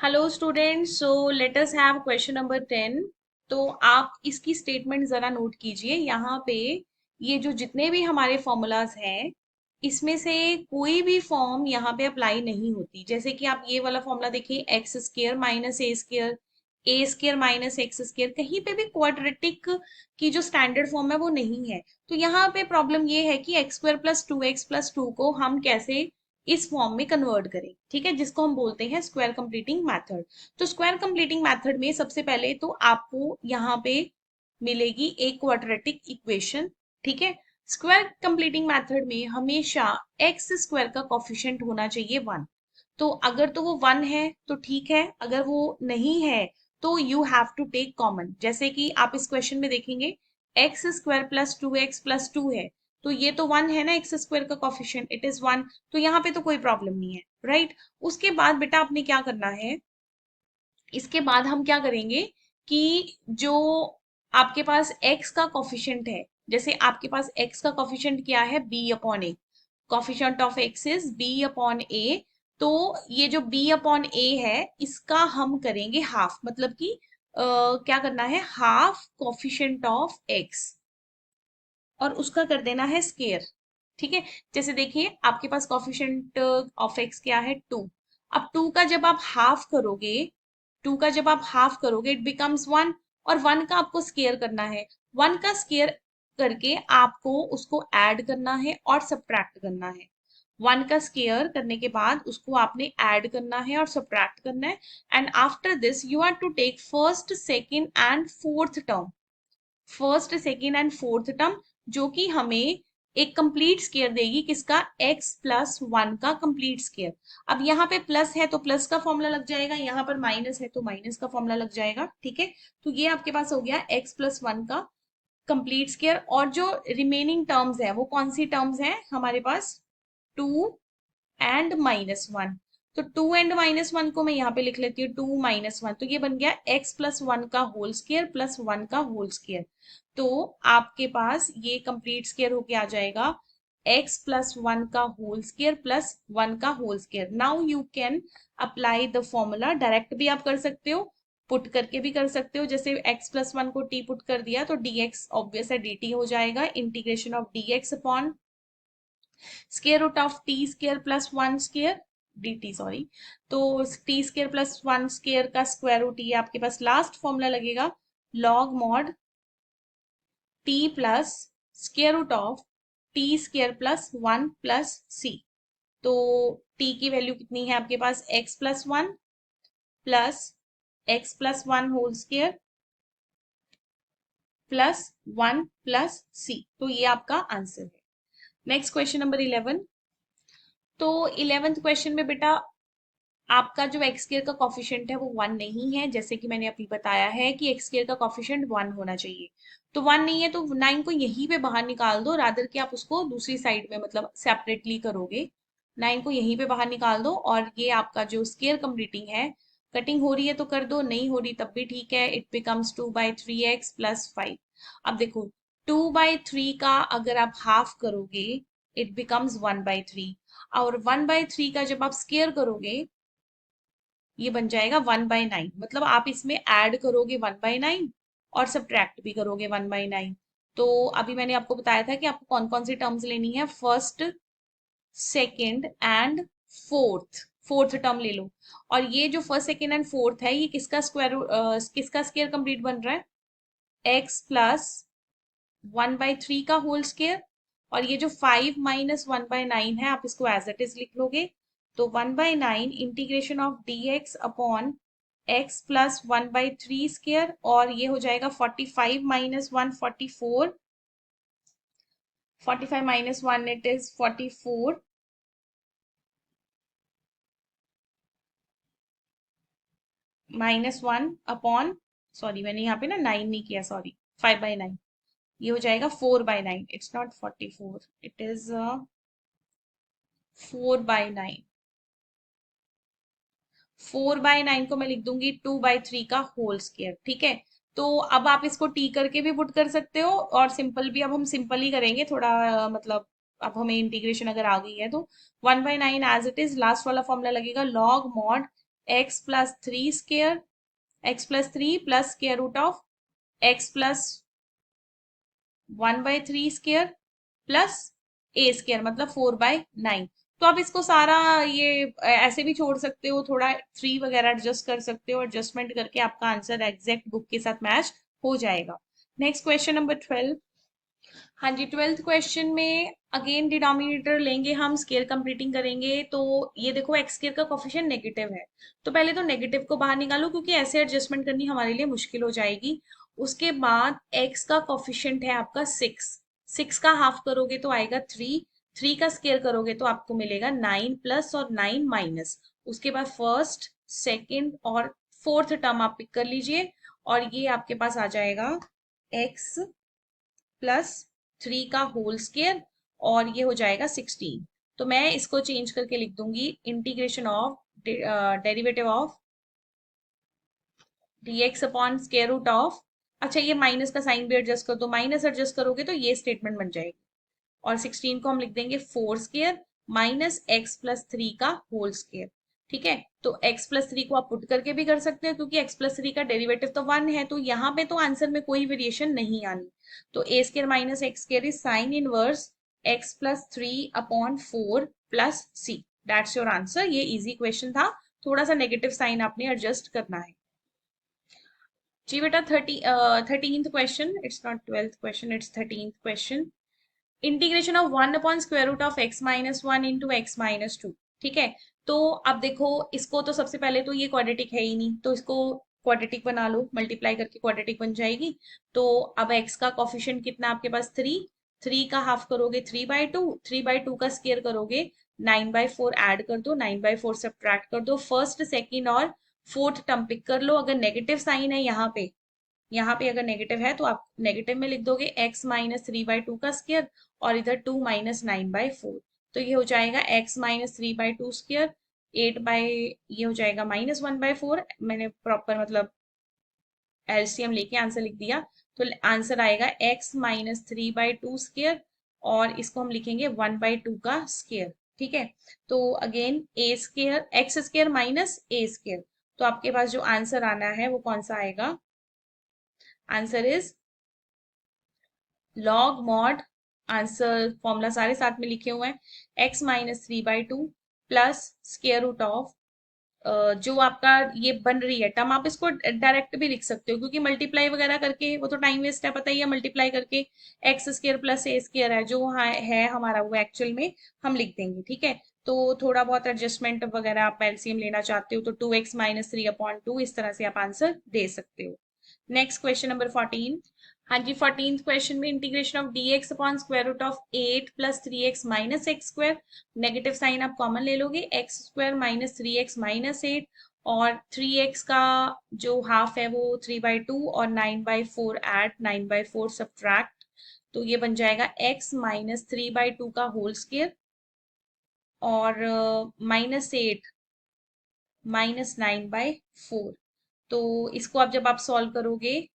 Hello students, so let us have question number 10। तो आप इसकी स्टेटमेंट जरा नोट कीजिए। यहाँ पे ये जो जितने भी हमारे फॉर्मूलाज हैं, इसमें से कोई भी फॉर्म यहाँ पे अप्लाई नहीं होती। जैसे कि आप ये वाला फॉर्मूला देखिए, एक्स स्क्र माइनस ए स्क्र माइनस एक्स स्क्र, कहीं पे भी क्वाड्रेटिक की जो स्टैंडर्ड फॉर्म है वो नहीं है। तो यहाँ पे प्रॉब्लम ये है कि x square plus two x plus to को हम कैसे इस फॉर्म में कन्वर्ट करें, ठीक है, जिसको हम बोलते हैं स्क्वायर कंप्लीटिंग मेथड। तो स्क्वायर कंप्लीटिंग मेथड में सबसे पहले तो आपको यहाँ पे मिलेगी एक क्वाड्रेटिक इक्वेशन, ठीक है। स्क्वायर कंप्लीटिंग मेथड में हमेशा एक्स स्क्वायर का कॉफिशिएंट होना चाहिए वन। तो अगर तो वो वन है तो ठीक है, अगर वो नहीं है तो you have to take common. जैसे कि आप इस क्वेश्चन में देखेंगे, x square plus two x plus two है, तो ये तो वन है ना, एक्स स्क्वायर का कॉफिशिएंट इट इज वन। तो यहाँ पे तो कोई प्रॉब्लम नहीं है, राइट। उसके बाद बेटा आपने क्या करना है, इसके बाद हम क्या करेंगे कि जो आपके पास x का कॉफिशिएंट है, जैसे आपके पास x का कॉफिशिएंट क्या है, b upon A. Coefficient of x is b upon A. तो ये जो b अपॉन ए है, इसका हम करेंगे हाफ, मतलब कि क्या करना है, हाफ कॉफिशिएंट ऑफ x और उसका कर देना है स्केयर, ठीक है। जैसे देखिए आपके पास कॉफिशिएंट ऑफ एक्स क्या है, टू। अब टू का जब आप हाफ करोगे, टू का जब आप हाफ करोगे इट बिकम्स वन, और वन का आपको स्केयर करना है। वन का स्केयर करके आपको उसको ऐड करना है और सब्ट्रैक्ट करना है। वन का स्केयर करने के बाद उसको आपने ऐड करना है और सब्ट्रैक्ट करना है। And after this you are to take first second and fourth term, first second and fourth term, जो कि हमें एक कंप्लीट स्केयर देगी, किसका, x प्लस वन का कंप्लीट स्केयर। अब यहाँ पे प्लस है तो प्लस का फॉर्मूला लग जाएगा, यहाँ पर माइनस है तो माइनस का फॉर्मूला लग जाएगा, ठीक है। तो ये आपके पास हो गया x प्लस वन का कंप्लीट स्केयर। और जो रिमेनिंग टर्म्स है वो कौन सी टर्म्स हैं हमारे पास, टू एंड माइनस वन। तो टू एंड माइनस वन को मैं यहाँ पे लिख लेती हूँ, टू माइनस वन, तो ये बन गया एक्स प्लस वन का होल स्केयर प्लस वन का होल स्केयर। तो आपके पास ये कंप्लीट स्केयर होके आ जाएगा एक्स प्लस वन का होल स्केयर प्लस वन का whole square. Now you can apply the formula, direct भी आप कर सकते हो, पुट करके भी कर सकते हो। जैसे x प्लस वन को t पुट कर दिया तो dx ऑब्वियस है dt हो जाएगा, integration of dx upon square root of T square plus one square D T, sorry. तो T square plus one square का स्क्वायर रूट, ये आपके पास लास्ट फॉर्मूला लगेगा, log mod T plus square root of T square plus one plus C. तो T की value कितनी है आपके पास, x plus one plus X plus one whole square plus one plus C. तो ये आपका आंसर है। Next question number 11। तो 11th क्वेश्चन में बेटा आपका जो एक्स स्क्वायर का कॉफिशिएंट है वो वन नहीं है, जैसे कि मैंने अभी बताया है कि एक्स स्क्वायर का कॉफिशिएंट वन होना चाहिए। तो वन नहीं है तो नाइन को यहीं पे बाहर निकाल दो, रादर कि आप उसको दूसरी साइड में मतलब सेपरेटली करोगे। नाइन को यहीं पे बाहर निकाल दो और ये आपका जो स्क्वायर कंप्लीटिंग है, कटिंग हो रही है तो कर दो, नहीं हो रही तब भी ठीक है। It becomes two by three x plus five. अब देखो, टू बाई थ्री का अगर आप हाफ करोगे it becomes one by three, और वन बाई थ्री का जब आप स्क्वायर करोगे ये बन जाएगा वन बाई नाइन। मतलब आप इसमें ऐड करोगे वन बाई नाइन और सब्ट्रैक्ट भी करोगे वन बाई नाइन। तो अभी मैंने आपको बताया था कि आपको कौन कौन सी टर्म्स लेनी है, first second and fourth, fourth term ले लो। और ये जो फर्स्ट सेकेंड एंड फोर्थ है ये किसका स्क्वायर, किसका स्क्वायर कंप्लीट बन रहा है, x plus one by three का होल स्क्वायर। और ये जो five minus one by nine है आप इसको एज इट इज लिख लोगे। तो one by nine integration of D x upon x plus one by three square, और ये हो जाएगा 45 minus one 44, 45 minus one it is 44 minus one upon, sorry मैंने यहाँ पे ना नाइन नहीं किया, सॉरी, फाइव बाई नाइन। ये हो जाएगा four by nine, it's not 44, it is four by nine. Four by nine को मैं लिख दूंगी टू बाय थ्री का होल स्क्वायर, ठीक है। तो अब आप इसको टी करके भी पुट कर सकते हो और सिंपल भी, अब हम सिंपल ही करेंगे थोड़ा, मतलब अब हमें इंटीग्रेशन अगर आ गई है तो one by nine as it is, last वाला फॉर्मूला लगेगा log mod x plus three square, x plus three plus square root of x plus 1/3 square plus a square मतलब 4/9। तो आप इसको सारा ये ऐसे भी छोड़ सकते हो, थोड़ा थ्री वगैरह एडजस्ट कर सकते हो, एडजस्टमेंट करके आपका आंसर एग्जैक्ट बुक के साथ मैच हो जाएगा। Next question number 12। हाँ जी, 12th क्वेश्चन में अगेन डिनोमिनेटर लेंगे हम, स्केयर कंप्लीटिंग करेंगे। तो ये देखो एक्स स्केयर का कोफिशिएंट नेगेटिव है, तो पहले तो नेगेटिव को बाहर निकालो क्योंकि ऐसे एडजस्टमेंट करनी हमारे लिए मुश्किल हो जाएगी। उसके बाद एक्स का कोफिशिएंट है आपका 6, 6 का हाफ करोगे तो आएगा 3, 3 का स्केयर करोगे तो आपको मिलेगा 9 प्लस और 9 माइनस। उसके बाद फर्स्ट, सेकंड और फोर्थ टर्म आप पिक कर लीजिए, और ये आपके पास आ जाएगा एक्स प्लस 3 का होल स्केयर, और ये हो जाएगा 16। तो मैं इसको चेंज करके लिख दूंगी integration of derivative of dx upon square root of, अच्छा ये माइनस का साइन भी एडजस्ट कर दो, माइनस एडजस्ट करोगे तो ये स्टेटमेंट बन जाएगी, और 16 को हम लिख देंगे 4 square minus x plus three का होल स्केयर। ठीक है, तो x प्लस थ्री को आप पुट करके भी कर सकते हो क्योंकि x प्लस थ्री का डेरिवेटिव तो 1 है, तो यहाँ पे तो आंसर में कोई वेरिएशन नहीं आनी। तो A square minus x square is sine inverse x plus three upon 4 plus C. That's your answer. ये इजी क्वेश्चन था, थोड़ा सा नेगेटिव साइन आपने एडजस्ट करना है। जी बेटा 13th question, it's not 12th question, it's 13th question. Integration of 1 upon square root of x minus one into x minus two. ठीक है, तो अब देखो इसको, तो सबसे पहले तो ये क्वाड्रेटिक है ही नहीं, तो इसको क्वाड्रेटिक बना लो, मल्टीप्लाई करके क्वाड्रेटिक बन जाएगी। तो अब x का कोफिशिएंट कितना आपके पास 3, 3 का हाफ करोगे 3/2, 3/2 का स्केयर करोगे 9/4, ऐड कर दो 9/4 सब्ट्रैक्ट कर दो, फर्स्ट सेकंड और फोर्थ टर्म पिक कर लो। अगर नेगेटिव साइन है यहाँ पे, यहाँ पे अगर नेगेटिव है तो आप नेगेटिव में लिख दोगे x माइनस 3/2 का स्केयर, और इधर 2 माइनस 9/4। तो ये हो जाएगा x माइनस 3/2 स्केयर 8 ये हो जाएगा -1/4। मैंने प्रॉपर मतलब एलसीएम लेके आंसर लिख दिया, तो आंसर आएगा x माइनस 3/2 स्केयर, और इसको हम लिखेंगे 1/2 का स्केयर। ठीक है, तो again A square x square minus a square, तो आपके पास जो आंसर आना है वो कौन सा आएगा? Answer is log mod, answer formula सारे साथ में लिखे हुए हैं, x minus 3/2 plus square root of जो आपका ये बन रही है टर्म, आप इसको डायरेक्ट भी लिख सकते हो क्योंकि मल्टीप्लाई वगैरह करके वो तो टाइम वेस्ट है, पता ही है, मल्टीप्लाई करके x square plus a square है जो है हमारा, वो एक्चुअल में हम लिख देंगे। ठीक है, तो थोड़ा बहुत एडजस्टमेंट वगैरह आप एलसीएम लेना चाहते हो तो 2x माइनस 3/2 इस तरह से आप आंसर दे सकते हो। Next question number 14। हाँ जी, 14th क्वेश्चन में integration of dx upon square root of 8 plus 3x minus x square, negative sign आप कॉमन ले लोगे, x square minus 3x minus 8, और 3x का जो हाफ है वो 3/2 और 9/4 ऐड 9/4 सब्ट्रैक्ट, तो ये बन जाएगा x माइनस 3/2 का होल स्केयर, और -8 माइनस 9/4। तो इसको आप जब आप सॉल्व करोगे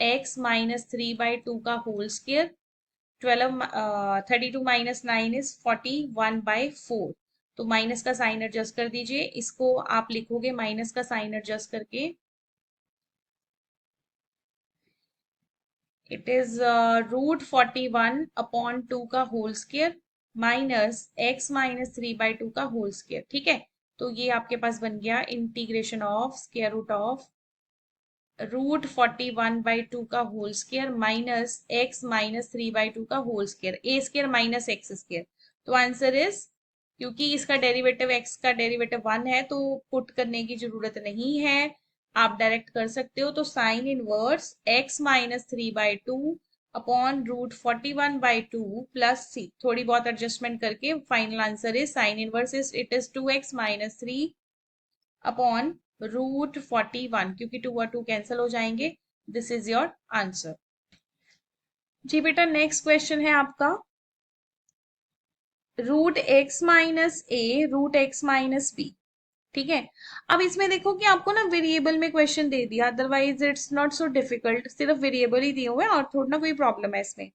x माइनस 3/2 का होल स्केयर 12 32 माइनस 9 इज 41/4। तो माइनस का साइन एडजस्ट कर दीजिए, इसको आप लिखोगे माइनस का साइन एडजस्ट करके, इट इज √41/2 का whole square minus x minus 3/2 का होल स्केयर। ठीक है, तो ये आपके पास बन गया integration of square root of √41/2 का whole square minus x minus 3/2 का whole square, a square minus x square. तो आंसर इज, क्योंकि इसका डेरिवेटिव x का डेरिवेटिव 1 है तो पुट करने की जरूरत नहीं है, आप डायरेक्ट कर सकते हो। तो sine inverse x minus 3/2 upon √41/2 plus C, थोड़ी बहुत एडजस्टमेंट करके final answer is sine inverse is it is 2x minus 3 upon √41, क्योंकि 2 और 2 कैंसिल हो जाएंगे। This is your answer. जी बेटा नेक्स्ट क्वेश्चन है आपका √x minus A √x minus B. ठीक है, अब इसमें देखो कि आपको ना वेरिएबल में क्वेश्चन दे दिया, otherwise it's not so difficult, सिर्फ वेरिएबल ही दिए हुए हैं और थोड़ा ना कोई प्रॉब्लम है इसमें।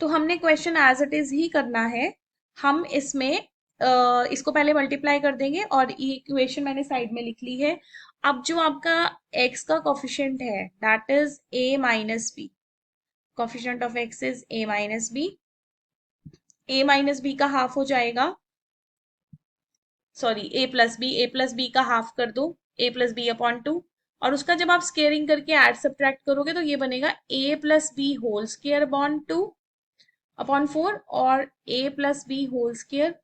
तो हमने क्वेश्चन एज इट इज ही करना है, हम इसमें इसको पहले मल्टीप्लाई कर देंगे और ये इक्वेशन मैंने साइड में लिख ली है। अब जो आपका x का कोफिशिएंट है that is a minus b, coefficient of x is a minus b, a minus b का हाफ हो जाएगा, सॉरी ए प्लस बी का हाफ कर दो, a plus B upon two, और उसका जब आप स्केयरिंग करके ऐड सब्ट्रैक्ट करोगे तो ये बनेगा A plus B whole square upon two upon four, और A plus B whole square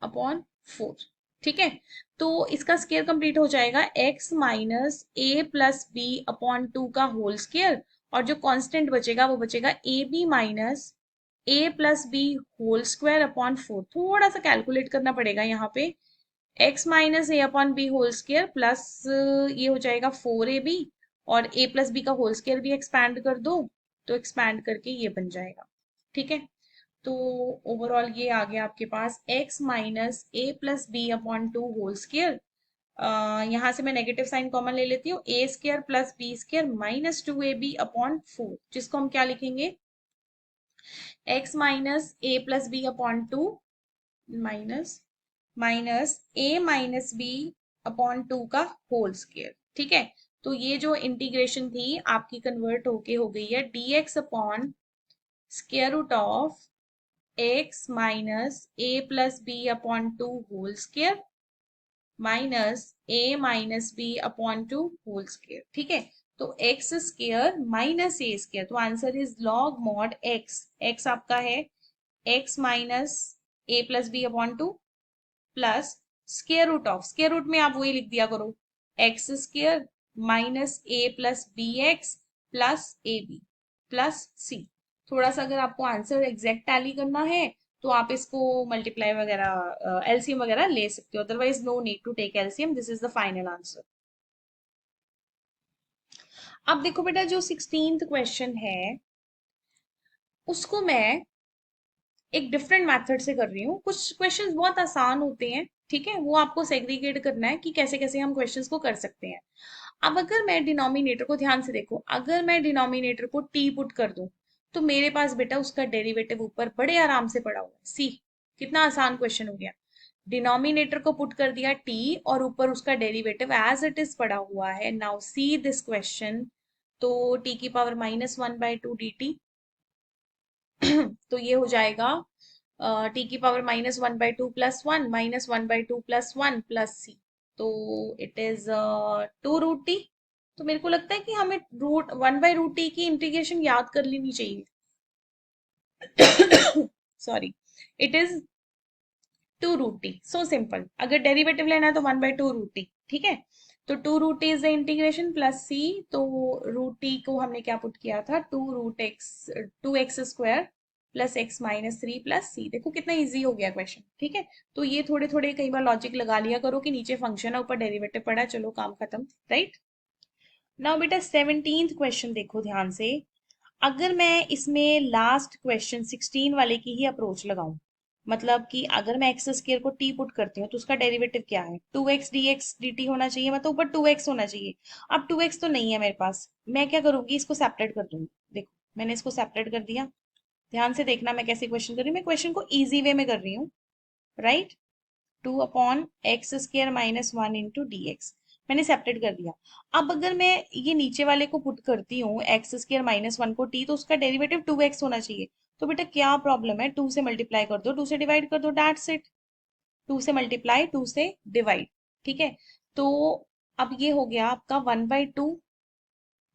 upon four. ठीक है, तो इसका स्केयर कंप्लीट हो जाएगा x माइनस ए प्लस बी अपॉन टू का होल स्केयर, और जो कांस्टेंट बचेगा वो बचेगा A B minus A plus B whole square upon four. थोड़ा सा कैलकुलेट करना पड़ेगा यहाँ पे, x minus A upon B whole square plus ये हो जाएगा फोर ए बी, और a प्लस बी का होल स्केयर भी एक्सपैंड कर दो तो एक्सपैंड करके ये बन जाएगा। ठीक है, तो ओवरऑल ये आ गया आपके पास x माइनस ए plus B upon two whole square. यहाँ से मैं नेगेटिव साइन कॉमन ले लेती हूँ, A square plus B square minus two A B upon four, जिसको हम क्या लिखेंगे, x माइनस ए plus B upon two minus minus ए माइनस बी अपॉन टू का होल स्केयर। ठीक है, तो ये जो इंटीग्रेशन थी आपकी कन्वर्ट होके हो गई है dx upon square root of x minus A plus B upon two whole square minus A minus B upon two whole square. ठीक है, तो x square minus a square, तो answer is log mod x, x आपका है x minus A plus B upon two plus square root of, square root में आप वही लिख दिया करो, x square minus A plus b x plus A B plus सी। थोड़ा सा अगर आपको आंसर एग्जैक्ट टैली करना है तो आप इसको मल्टीप्लाई वगैरह एलसीएम वगैरह ले सकते हो, otherwise no need to take LCM, this is the final answer. अब देखो बेटा, जो 16th क्वेश्चन है उसको मैं एक डिफरेंट मेथड से कर रही हूँ। कुछ क्वेश्चंस बहुत आसान होते हैं, ठीक है, वो आपको सेग्रीगेट करना है कि कैसे कैसे हम क्वेश्चंस को कर सकते हैं। अब अगर मैं डिनोमिनेटर को ध्यान से देखो, अगर मैं डिनोमिनेटर को टी पुट कर दूं तो मेरे पास बेटा उसका डेरिवेटिव ऊपर बड़े आराम से पड़ा हुआ है सी। कितना आसान क्वेश्चन हो गया, डिनोमिनेटर को पुट कर दिया टी और ऊपर उसका डेरिवेटिव एज इट इज पड़ा हुआ है। नाउ सी दिस क्वेश्चन, तो टी की power minus one by two D T तो ये हो जाएगा टी की power minus one by two plus one minus one by two plus one plus C, तो it is two root T. तो मेरे को लगता है कि हमें root one by root T की इंटीग्रेशन याद कर लेनी चाहिए। Sorry, it is two root T, so simple. अगर डेरिवेटिव लेना है तो one by two root T. ठीक है, तो two root T is the integration plus C, तो रूट टी को हमने क्या पुट किया था, two root X, two X square plus X minus three plus C. देखो कितना इजी हो गया क्वेश्चन। ठीक है, तो ये थोड़े थोड़े कई बार लॉजिक लगा लिया करो कि नीचे फंक्शन है ऊपर डेरिवेटिव पड़ा है, चलो काम खत्म, राइट। नाउ बेटा 17th क्वेश्चन देखो ध्यान से। अगर मैं इसमें लास्ट क्वेश्चन 16 वाले की ही अप्रोच लगाऊं, मतलब कि अगर मैं एक्स स्क्वायर को टी पुट करती हूँ तो उसका डेरिवेटिव क्या है, two x d x d t होना चाहिए, मतलब ऊपर टू एक्स होना चाहिए। अब टू एक्स तो नहीं है मेरे पास, मैं क्या करूंगी, इसको सेपरेट कर दूंगी। देखो मैंने इसको सेपरेट कर दिया, ध्यान से देखना मैं कैसे क्वेश्चन कर रही हूँ, मैं क्वेश्चन को इजी वे में कर रही हूँ, right. Two upon x square minus one into d x, मैंने सेपरेट कर दिया। अब अगर मैं ये नीचे वाले को पुट करती हूँ एक्स स्क्र माइनस वन को टी, तो उसका डेरिवेटिव टू एक्स होना चाहिए। तो बेटा क्या प्रॉब्लम है, टू से मल्टीप्लाई कर दो, टू से डिवाइड कर दो, दैट्स इट। टू से मल्टीप्लाई, टू से डिवाइड। ठीक है, तो अब ये हो गया आपका one by two,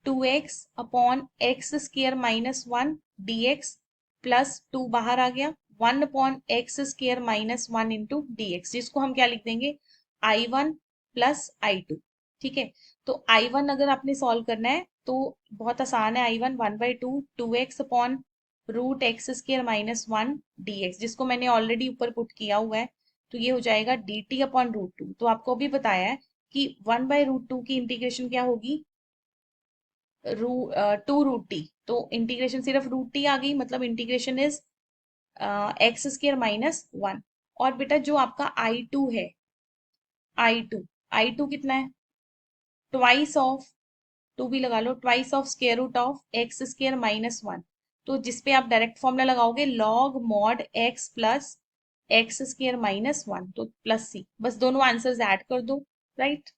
two x upon x square minus one d x plus two बाहर आ गया, one upon x square minus one into d x, जिसको हम क्या लिख देंगे, I one plus I two. ठीक है, तो आई वन अगर आपने सॉल्व करना है तो बहुत आसान है, I one one by two, two x upon root x square minus one d x, जिसको मैंने ऑलरेडी ऊपर पुट किया हुआ है, तो ये हो जाएगा d t upon root two. तो आपको भी बताया है कि वन बाई रूट टू की इंटीग्रेशन क्या होगी, टू रूट टी, तो इंटीग्रेशन सिर्फ रूट टी आ गई, मतलब integration is x square minus one. और बेटा जो आपका आई टू है, आई टू, आई टू कितना है, ट्वाइस ऑफ, टू भी लगा लो, twice of square root of X square minus one. तो जिसपे आप डायरेक्ट फॉर्मूला लगाओगे log mod x plus X square -1 तो प्लस सी, बस दोनों आंसर्स ऐड कर दो, राइट।